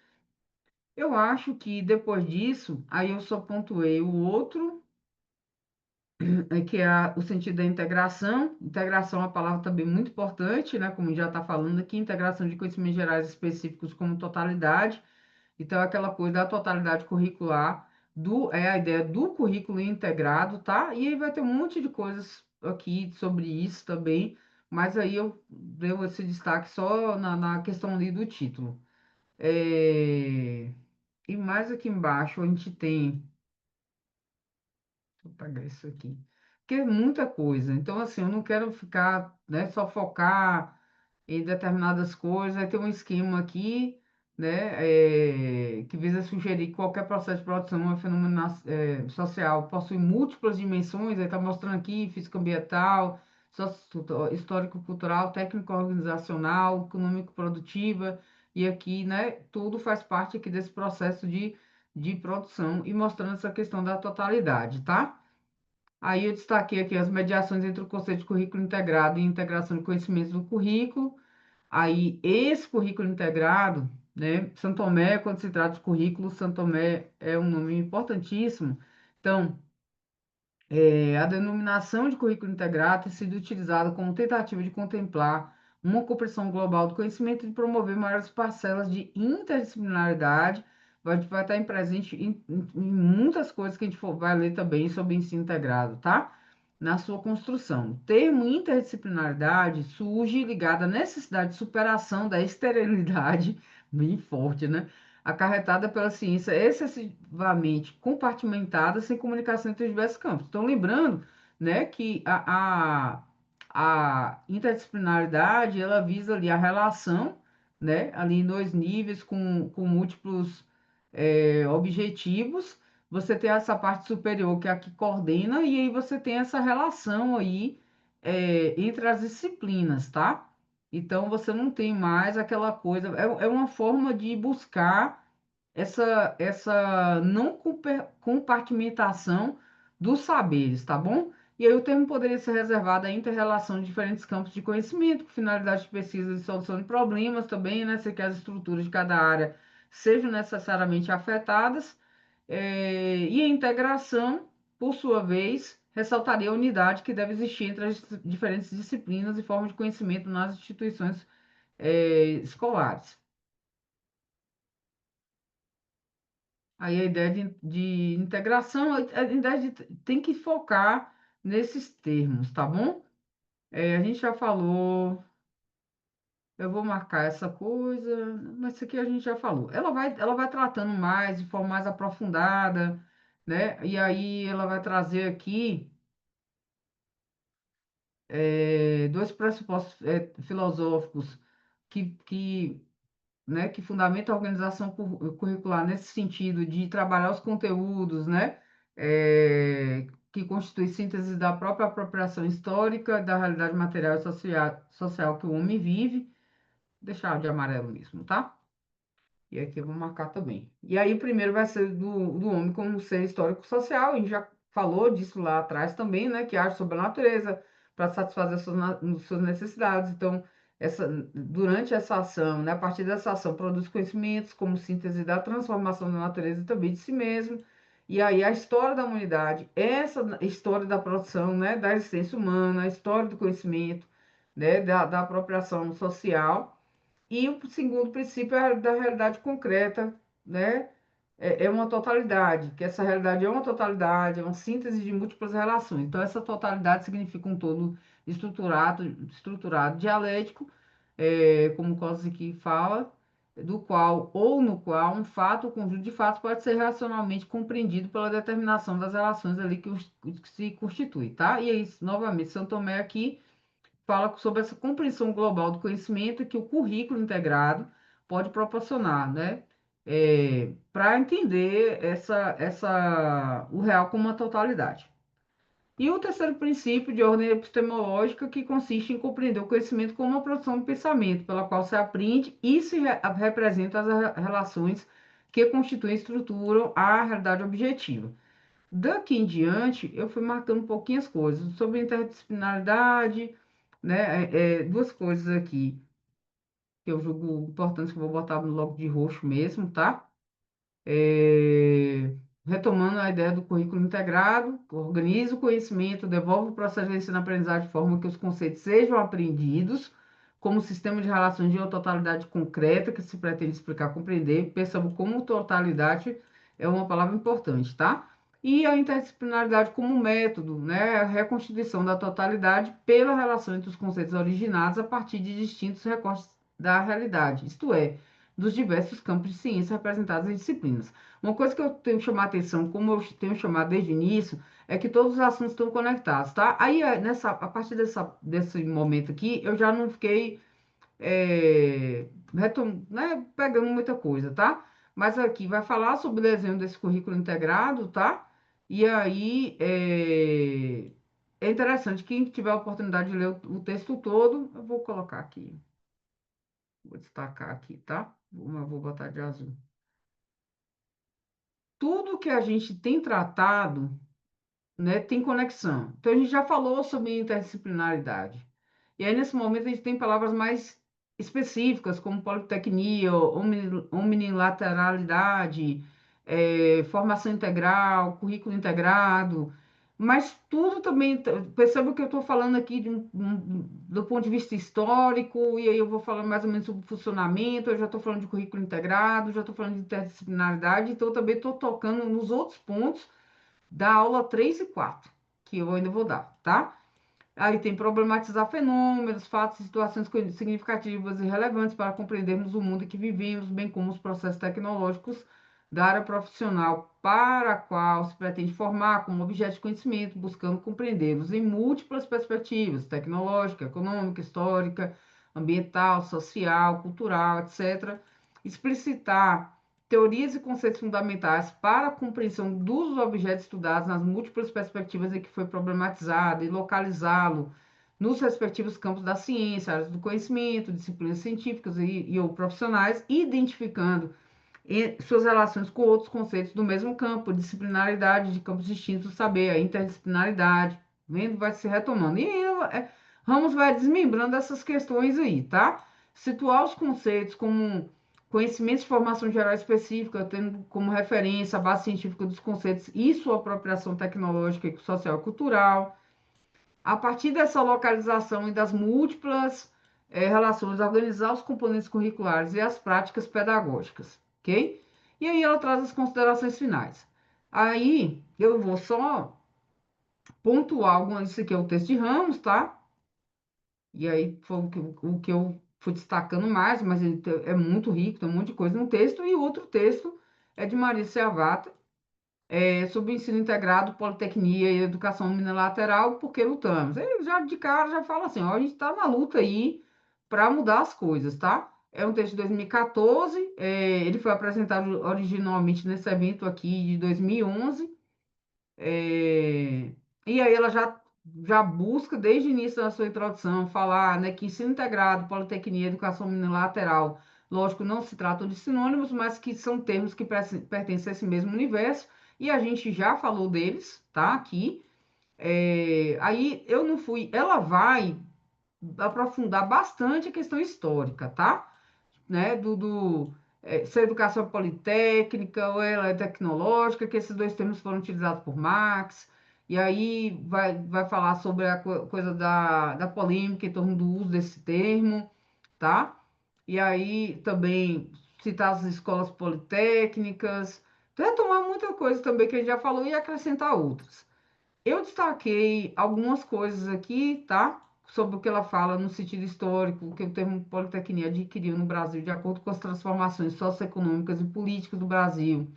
Eu acho que depois disso, aí eu só pontuei o outro, que é o sentido da integração. Integração é uma palavra também muito importante, né? Como já está falando aqui, integração de conhecimentos gerais específicos como totalidade. Então, é aquela coisa da totalidade curricular, é a ideia do currículo integrado, tá? E aí vai ter um monte de coisas aqui sobre isso também, mas aí eu dei esse destaque só na questão ali do título. E mais aqui embaixo a gente tem. Vou apagar isso aqui. Porque é muita coisa. Então, assim, eu não quero ficar, né, só focar em determinadas coisas. Aí tem um esquema aqui, né, que visa sugerir que qualquer processo de produção ou fenômeno social possui múltiplas dimensões. Aí está mostrando aqui físico-ambiental, histórico-cultural, técnico-organizacional, econômico-produtiva. E aqui, né, tudo faz parte aqui desse processo de produção e mostrando essa questão da totalidade, tá? Aí eu destaquei aqui as mediações entre o conceito de currículo integrado e integração de conhecimentos do currículo. Aí, esse currículo integrado, né? São Tomé, quando se trata de currículo, São Tomé é um nome importantíssimo. Então, a denominação de currículo integrado tem sido utilizada como tentativa de contemplar uma compreensão global do conhecimento e de promover maiores parcelas de interdisciplinaridade. Vai estar em presente em muitas coisas que a gente vai ler também sobre ensino integrado, tá? Na sua construção. O termo interdisciplinaridade surge ligado à necessidade de superação da esterilidade, bem forte, né? Acarretada pela ciência excessivamente compartimentada, sem comunicação entre os diversos campos. Então, lembrando, né, que a interdisciplinaridade, ela visa ali a relação, né, ali em dois níveis, com múltiplos objetivos. Você tem essa parte superior, que é a que coordena, e aí você tem essa relação aí entre as disciplinas, tá? Então, você não tem mais aquela coisa, é uma forma de buscar essa não compartimentação dos saberes, tá bom? E aí o termo poderia ser reservado à inter-relação de diferentes campos de conhecimento, com finalidade de pesquisa e solução de problemas também, né? Se que as estruturas de cada área sejam necessariamente afetadas. E a integração, por sua vez, ressaltaria a unidade que deve existir entre as diferentes disciplinas e formas de conhecimento nas instituições escolares. Aí a ideia de integração, a ideia tem que focar nesses termos, tá bom? A gente já falou. Eu vou marcar essa coisa, mas isso aqui a gente já falou. Ela vai tratando mais, de forma mais aprofundada, né? E aí ela vai trazer aqui dois pressupostos filosóficos que, né, que fundamentam a organização curricular nesse sentido de trabalhar os conteúdos, né? Que constitui síntese da própria apropriação histórica da realidade material e social que o homem vive. Deixar de amarelo mesmo, tá? E aqui eu vou marcar também. E aí, o primeiro vai ser do homem como ser histórico-social. A gente já falou disso lá atrás também, né? Que age sobre a natureza para satisfazer suas necessidades. Então, durante essa ação, né? A partir dessa ação, produz conhecimentos como síntese da transformação da natureza e também de si mesmo. E aí, a história da humanidade, essa história da produção, né? Da existência humana, a história do conhecimento, né? Da apropriação social. E o segundo princípio é da realidade concreta, né? É uma totalidade, que essa realidade é uma totalidade, é uma síntese de múltiplas relações. Então, essa totalidade significa um todo estruturado, dialético, como Kozziki fala, do qual ou no qual um fato, um conjunto de fatos pode ser racionalmente compreendido pela determinação das relações ali que se constitui, tá? E aí, novamente, São Tomé aqui fala sobre essa compreensão global do conhecimento que o currículo integrado pode proporcionar, né? Para entender o real como uma totalidade. E o terceiro princípio de ordem epistemológica, que consiste em compreender o conhecimento como uma produção do pensamento, pela qual se aprende e se representa as relações que constituem e estruturam a realidade objetiva. Daqui em diante, eu fui marcando um pouquinho as coisas sobre interdisciplinaridade, né? Duas coisas aqui que eu julgo importantes que eu vou botar no bloco de roxo mesmo, tá? É, Retomando a ideia do currículo integrado, organiza o conhecimento, devolve o processo de ensino-aprendizagem de forma que os conceitos sejam aprendidos como sistema de relações de uma totalidade concreta que se pretende explicar, compreender. Perceba como totalidade é uma palavra importante, tá? E a interdisciplinaridade como método, né? A reconstituição da totalidade pela relação entre os conceitos originados a partir de distintos recortes da realidade, isto é, dos diversos campos de ciência representados em disciplinas. Uma coisa que eu tenho que chamar a atenção, como eu tenho chamado desde o início, é que todos os assuntos estão conectados, tá? Aí, a partir desse momento aqui, eu já não fiquei né, pegando muita coisa, tá? Mas aqui vai falar sobre o desenho desse currículo integrado, tá? E aí é interessante, quem tiver a oportunidade de ler o texto todo, eu vou colocar aqui, vou destacar aqui, tá? Vou botar de azul. Tudo que a gente tem tratado, né, tem conexão. Então, a gente já falou sobre interdisciplinaridade. E aí, nesse momento, a gente tem palavras mais específicas, como politecnia, omnilateralidade, formação integral, currículo integrado, mas tudo também, perceba que eu estou falando aqui do ponto de vista histórico, e aí eu vou falando mais ou menos sobre o funcionamento, eu já estou falando de currículo integrado, já estou falando de interdisciplinaridade, então eu também estou tocando nos outros pontos da aula 3 e 4 que eu ainda vou dar, tá? Aí tem problematizar fenômenos, fatos e situações significativas e relevantes para compreendermos o mundo em que vivemos, bem como os processos tecnológicos da área profissional para a qual se pretende formar como objeto de conhecimento, buscando compreendê-los em múltiplas perspectivas, tecnológica, econômica, histórica, ambiental, social, cultural, etc. Explicitar teorias e conceitos fundamentais para a compreensão dos objetos estudados nas múltiplas perspectivas em que foi problematizado e localizá-lo nos respectivos campos da ciência, áreas do conhecimento, disciplinas científicas ou profissionais, identificando suas relações com outros conceitos do mesmo campo, disciplinaridade de campos distintos do saber, a interdisciplinaridade, vendo, vai se retomando. E aí, Ramos vai desmembrando essas questões aí, tá? Situar os conceitos como conhecimentos de formação geral específica, tendo como referência a base científica dos conceitos e sua apropriação tecnológica, social e cultural. A partir dessa localização e das múltiplas relações, organizar os componentes curriculares e as práticas pedagógicas, ok? E aí ela traz as considerações finais. Aí eu vou só pontuar algumas, isso aqui é o texto de Ramos, tá? E aí foi o que eu fui destacando mais, mas ele é muito rico, tem um monte de coisa no texto, e o outro texto é de Maria Servata, sobre o ensino integrado, politecnia e educação unilateral, porque lutamos. Ele já de cara já fala assim, ó, a gente está na luta aí para mudar as coisas, tá? É um texto de 2014, ele foi apresentado originalmente nesse evento aqui de 2011, e aí ela já busca, desde o início da sua introdução, falar, né, que ensino integrado, politecnia e educação unilateral, lógico, não se tratam de sinônimos, mas que são termos que pertencem a esse mesmo universo, e a gente já falou deles, tá, aqui. Aí eu não fui, ela vai aprofundar bastante a questão histórica, tá? Né, se a educação é politécnica ou ela é tecnológica, que esses dois termos foram utilizados por Marx, e aí vai falar sobre a coisa da polêmica em torno do uso desse termo, tá? E aí também citar as escolas politécnicas, retomar muita coisa também que a gente já falou e acrescentar outras. Eu destaquei algumas coisas aqui, tá? Sobre o que ela fala no sentido histórico, que o termo Politecnia adquiriu no Brasil de acordo com as transformações socioeconômicas e políticas do Brasil,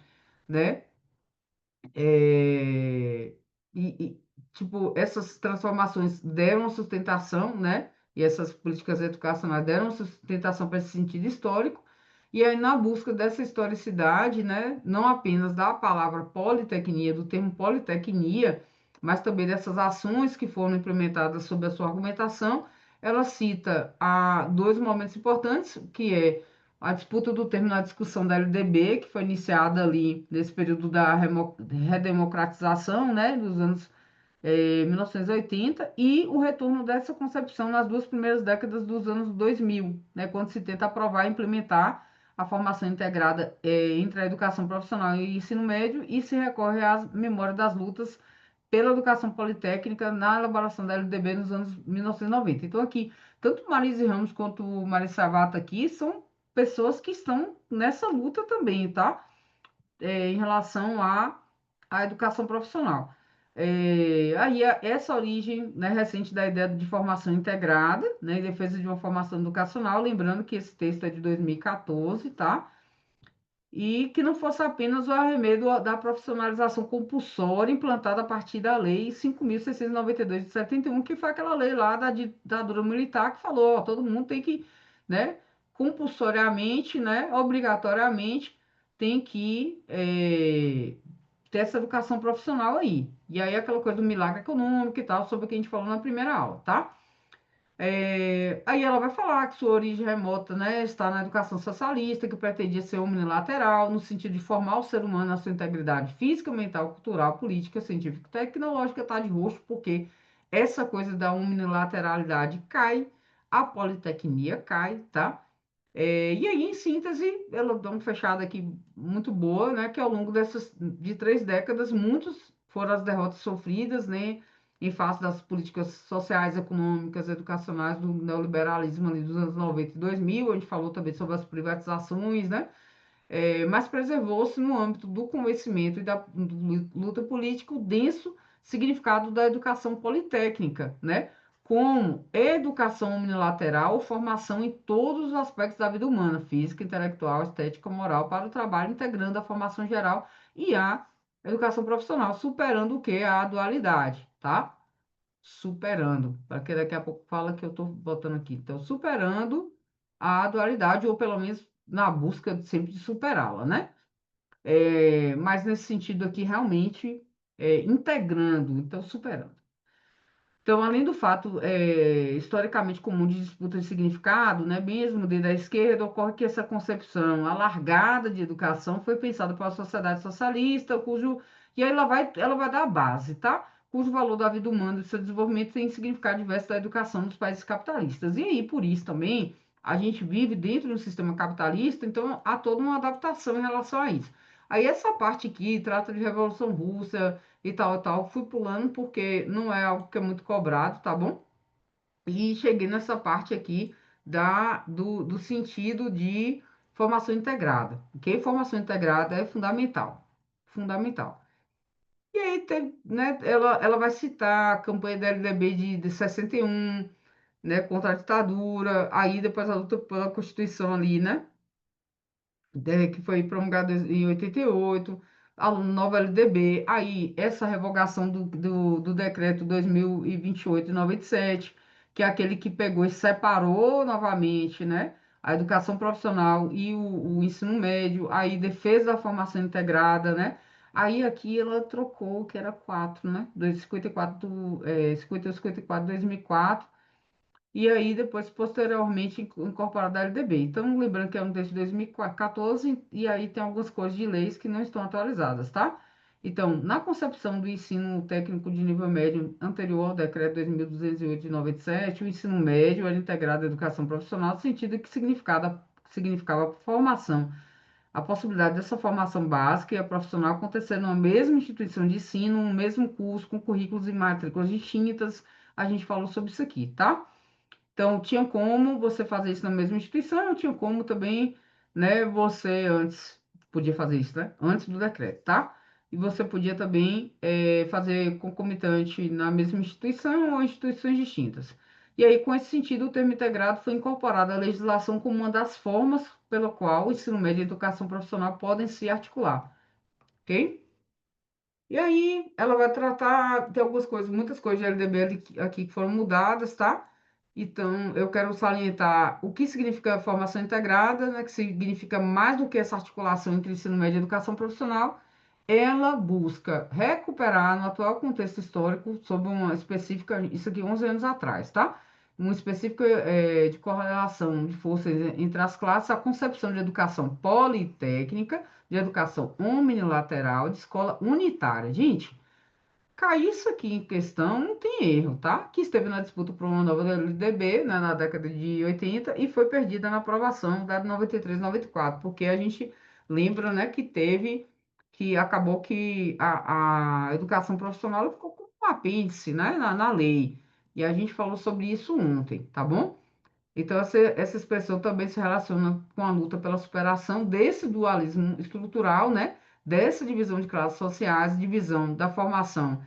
né? É, tipo, essas transformações deram sustentação, né? E essas políticas educacionais deram sustentação para esse sentido histórico. E aí, na busca dessa historicidade, né? Não apenas da palavra politecnia, do termo politecnia, mas também dessas ações que foram implementadas sob a sua argumentação, ela cita dois momentos importantes, que é a disputa do termo na discussão da LDB, que foi iniciada ali nesse período da redemocratização, né, dos anos 1980, e o retorno dessa concepção nas duas primeiras décadas dos anos 2000, né, quando se tenta aprovar e implementar a formação integrada entre a educação profissional e ensino médio, e se recorre às memórias das lutas pela educação politécnica na elaboração da LDB nos anos 1990. Então, aqui, tanto Marise Ramos quanto Marisa Savata aqui são pessoas que estão nessa luta também, tá? Em relação à educação profissional. Aí, essa origem, né, recente da ideia de formação integrada, né, em defesa de uma formação educacional, lembrando que esse texto é de 2014, tá? E que não fosse apenas o arremedo da profissionalização compulsória implantada a partir da Lei 5.692 de 71, que foi aquela lei lá da ditadura militar que falou, ó, todo mundo tem que, né, compulsoriamente, né, obrigatoriamente, tem que ter essa educação profissional aí. E aí aquela coisa do milagre econômico e tal, sobre o que a gente falou na primeira aula, tá? Aí ela vai falar que sua origem remota, né, está na educação socialista, que pretendia ser unilateral, no sentido de formar o ser humano na sua integridade física, mental, cultural, política, científica e tecnológica, está de roxo, porque essa coisa da unilateralidade cai, a politecnia cai, tá? E aí, em síntese, ela dá uma fechada aqui muito boa, né? Que ao longo dessas de 3 décadas, muitos foram as derrotas sofridas, né? Em face das políticas sociais, econômicas, educacionais do neoliberalismo ali dos anos 90 e 2000. A gente falou também sobre as privatizações, né? Mas preservou-se no âmbito do conhecimento e da luta política o denso significado da educação politécnica, né? Como educação unilateral, formação em todos os aspectos da vida humana, física, intelectual, estética, moral, para o trabalho, integrando a formação geral e a educação profissional, superando o que? A dualidade, tá? Superando, para que daqui a pouco fala que eu estou botando aqui. Então, superando a dualidade, ou pelo menos na busca sempre de superá-la, né? Mas nesse sentido aqui, realmente, integrando, então, superando. Então, além do fato historicamente comum de disputa de significado, né, mesmo dentro da esquerda, ocorre que essa concepção alargada de educação foi pensada pela sociedade socialista, e aí ela vai dar a base, tá? Cujo valor da vida humana e seu desenvolvimento tem significado diverso da educação nos países capitalistas. E aí, por isso também, a gente vive dentro de um sistema capitalista, então há toda uma adaptação em relação a isso. Aí, essa parte aqui trata de Revolução Russa e tal, e tal. Fui pulando porque não é algo que é muito cobrado, tá bom? E cheguei nessa parte aqui do sentido de formação integrada, ok? Formação integrada é fundamental, fundamental. E aí, tem, né, ela vai citar a campanha da LDB de 61, né, contra a ditadura, aí depois a luta pela Constituição ali, né, que foi promulgada em 88, a nova LDB, aí essa revogação do decreto 2028/97, que é aquele que pegou e separou novamente, né, a educação profissional e o ensino médio, aí defesa da formação integrada, né, aí aqui ela trocou, que era quatro, né, 54 50 2004, e aí depois, posteriormente, incorporado à LDB. Então, lembrando que é um texto de 2014, e aí tem algumas coisas de leis que não estão atualizadas, tá? Então, na concepção do ensino técnico de nível médio anterior ao decreto 2208 de 97, o ensino médio era integrado à educação profissional, no sentido que significava formação, a possibilidade dessa formação básica e a profissional acontecer numa mesma instituição de ensino, no mesmo curso, com currículos e matrículas distintas. A gente falou sobre isso aqui, tá? Então, tinha como você fazer isso na mesma instituição, tinha como também, né, você antes podia fazer isso, né, antes do decreto, tá? E você podia também fazer concomitante na mesma instituição ou instituições distintas. E aí, com esse sentido, o termo integrado foi incorporado à legislação como uma das formas pela qual o ensino médio e a educação profissional podem se articular, ok? E aí, ela vai tratar, tem algumas coisas, muitas coisas de LDB aqui que foram mudadas, tá? Então, eu quero salientar o que significa formação integrada, né? Que significa mais do que essa articulação entre ensino médio e educação profissional. Ela busca recuperar, no atual contexto histórico, sob uma específica, isso aqui 11 anos atrás, tá? Uma específica de correlação de forças entre as classes, a concepção de educação politécnica, de educação omnilateral, de escola unitária. Gente, cair isso aqui em questão não tem erro, tá? Que esteve na disputa por uma nova LDB, né, na década de 80 e foi perdida na aprovação da 93, 94, porque a gente lembra, né, que teve, que acabou que a educação profissional ficou com um apêndice, né, na lei. E a gente falou sobre isso ontem, tá bom? Então, essa expressão também se relaciona com a luta pela superação desse dualismo estrutural, né? Dessa divisão de classes sociais, divisão da formação.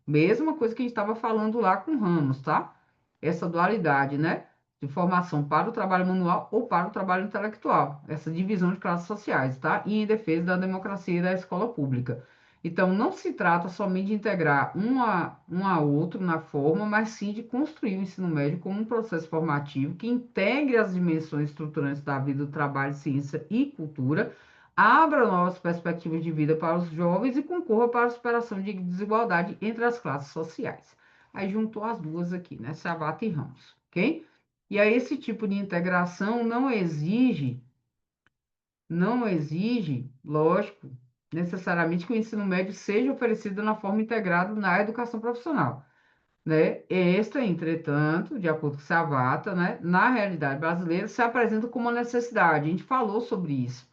Mesma coisa que a gente estava falando lá com Ramos, tá? Essa dualidade, né? De formação para o trabalho manual ou para o trabalho intelectual. Essa divisão de classes sociais, tá? E em defesa da democracia e da escola pública. Então, não se trata somente de integrar um a outro na forma, mas sim de construir o ensino médio como um processo formativo que integre as dimensões estruturantes da vida do trabalho, ciência e cultura, abra novas perspectivas de vida para os jovens e concorra para a superação de desigualdade entre as classes sociais. Aí juntou as duas aqui, né? Savata e Ramos, ok? E aí esse tipo de integração não exige, lógico, necessariamente que o ensino médio seja oferecido na forma integrada na educação profissional, né? Esta, entretanto, de acordo com Savata, né, na realidade brasileira, se apresenta como uma necessidade. A gente falou sobre isso,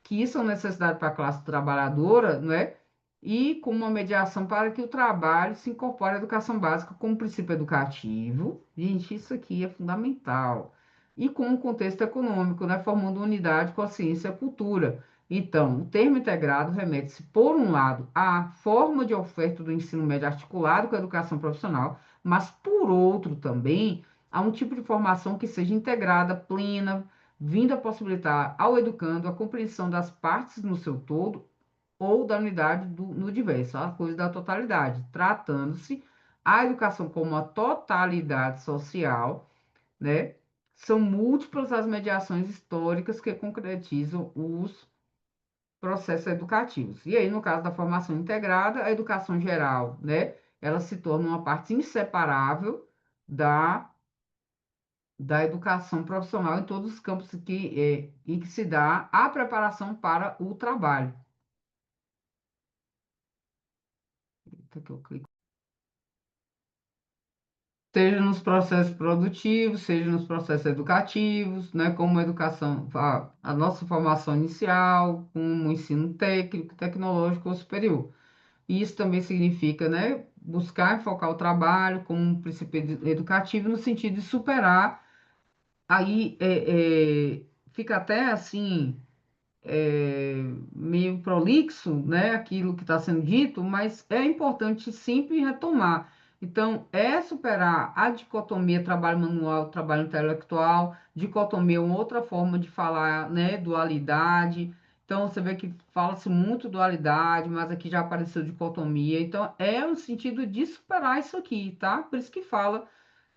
que isso é uma necessidade para a classe trabalhadora, não é? E com uma mediação para que o trabalho se incorpore à educação básica como princípio educativo. Gente, isso aqui é fundamental. E com um contexto econômico, né? Formando unidade com a ciência e a cultura. Então, o termo integrado remete-se, por um lado, à forma de oferta do ensino médio articulado com a educação profissional, mas, por outro, também, a um tipo de formação que seja integrada, plena, vindo a possibilitar ao educando a compreensão das partes no seu todo ou da unidade no diverso, a coisa da totalidade, tratando-se a educação como uma totalidade social, né? São múltiplas as mediações históricas que concretizam os processos educativos. E aí, no caso da formação integrada, a educação geral, né? Ela se torna uma parte inseparável da educação profissional em todos os campos em que se dá a preparação para o trabalho. Eita, que eu clico. Seja nos processos produtivos, seja nos processos educativos, né, como a educação, a nossa formação inicial, como o ensino técnico, tecnológico ou superior. E isso também significa, né, buscar enfocar o trabalho como um princípio educativo no sentido de superar, aí fica até assim meio prolixo, né, aquilo que está sendo dito, mas é importante sempre retomar. Então, é superar a dicotomia trabalho manual, trabalho intelectual, dicotomia é uma outra forma de falar, né, dualidade. Então, você vê que fala-se muito dualidade, mas aqui já apareceu dicotomia. Então, é o sentido de superar isso aqui, tá? Por isso que fala,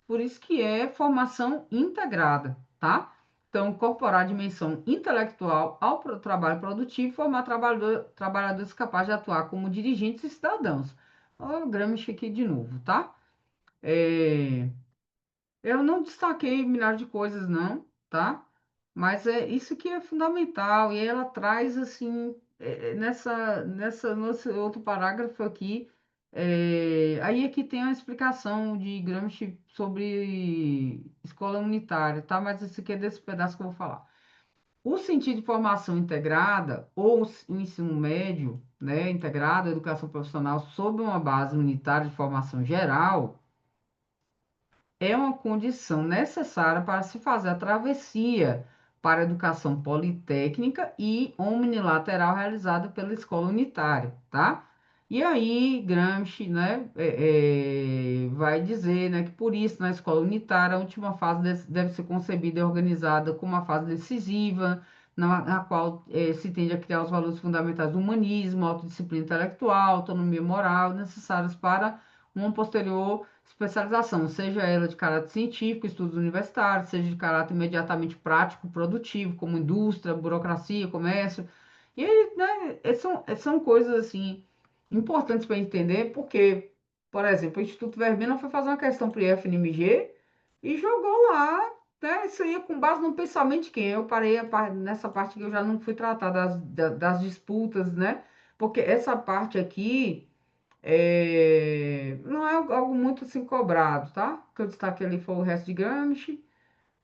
por isso que é formação integrada, tá? Então, incorporar a dimensão intelectual ao trabalho produtivo e formar trabalhadores capazes de atuar como dirigentes e cidadãos. Olha o Gramsci aqui de novo, tá? É, eu não destaquei milhares de coisas, não, tá? Mas é isso que é fundamental. E ela traz, assim, nesse outro parágrafo aqui, aí aqui tem a explicação de Gramsci sobre escola unitária, tá? Mas esse aqui é desse pedaço que eu vou falar. O sentido de formação integrada, ou o ensino médio, né, integrado, a educação profissional, sob uma base unitária de formação geral, é uma condição necessária para se fazer a travessia para a educação politécnica e omnilateral realizada pela escola unitária, tá? E aí, Gramsci, né, vai dizer, né, que por isso, na escola unitária, a última fase deve ser concebida e organizada como uma fase decisiva, na qual se tende a criar os valores fundamentais do humanismo, autodisciplina intelectual, autonomia moral, necessários para uma posterior especialização, seja ela de caráter científico, estudos universitários, seja de caráter imediatamente prático, produtivo, como indústria, burocracia, comércio. E aí, né, são coisas assim importantes para entender, porque, por exemplo, o Instituto Verbena foi fazer uma questão para o IFMG e jogou lá, né, isso aí é com base no pensamento de quem? Eu parei nessa parte que eu já não fui tratar das disputas, né? Porque essa parte aqui não é algo muito assim cobrado, tá? O que eu destaquei ali foi o resto de Gramsci,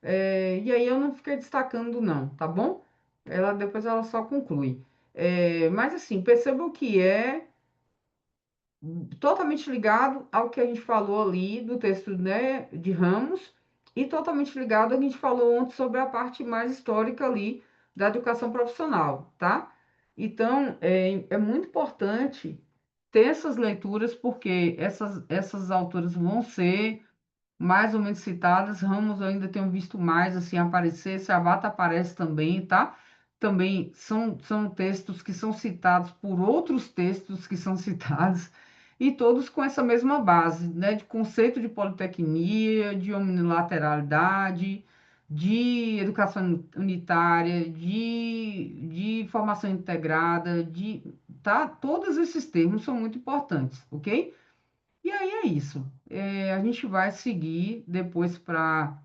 e aí eu não fiquei destacando não, tá bom? Depois ela só conclui. Mas assim, perceba o que é totalmente ligado ao que a gente falou ali do texto, né, de Ramos e totalmente ligado ao que a gente falou ontem sobre a parte mais histórica ali da educação profissional, tá? Então, é muito importante ter essas leituras, porque essas autoras vão ser mais ou menos citadas. Ramos eu ainda tenho visto mais assim aparecer, Savata aparece também, tá? Também são textos que são citados por outros textos que são citados, e todos com essa mesma base, né? De conceito de politecnia, de unilateralidade, de educação unitária, de formação integrada, tá? Todos esses termos são muito importantes, ok? E aí é isso. A gente vai seguir depois para.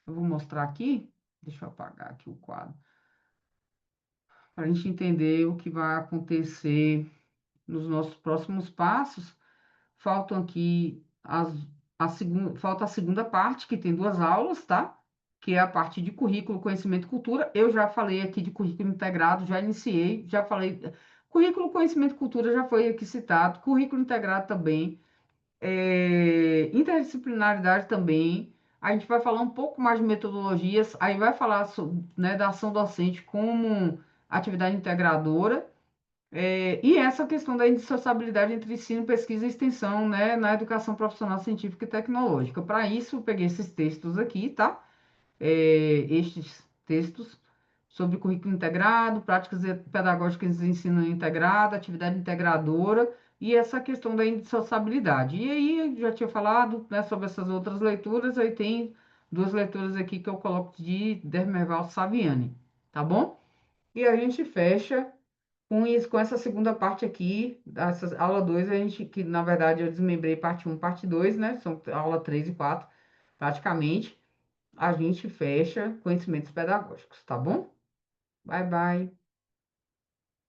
Eu vou mostrar aqui. Deixa eu apagar aqui o quadro. Para a gente entender o que vai acontecer nos nossos próximos passos. Faltam aqui falta a segunda parte, que tem duas aulas, tá? Que é a parte de currículo, conhecimento e cultura. Eu já falei aqui de currículo integrado, já iniciei, já falei. Currículo, conhecimento e cultura já foi aqui citado. Currículo integrado também. Interdisciplinaridade também. A gente vai falar um pouco mais de metodologias, aí vai falar né, da ação docente como atividade integradora, e essa questão da indissociabilidade entre ensino, pesquisa e extensão, né, na educação profissional científica e tecnológica. Para isso, eu peguei esses textos aqui, tá? Estes textos sobre currículo integrado, práticas pedagógicas de ensino integrado, atividade integradora e essa questão da indissociabilidade. E aí, eu já tinha falado, né, sobre essas outras leituras, aí tem duas leituras aqui que eu coloco de Dermerval Saviani, tá bom? E a gente fecha com isso, com essa segunda parte aqui, essa aula 2 a gente, que na verdade eu desmembrei parte um parte 2, né? São aula 3 e 4 praticamente a gente fecha conhecimentos pedagógicos, tá bom? Bye, bye.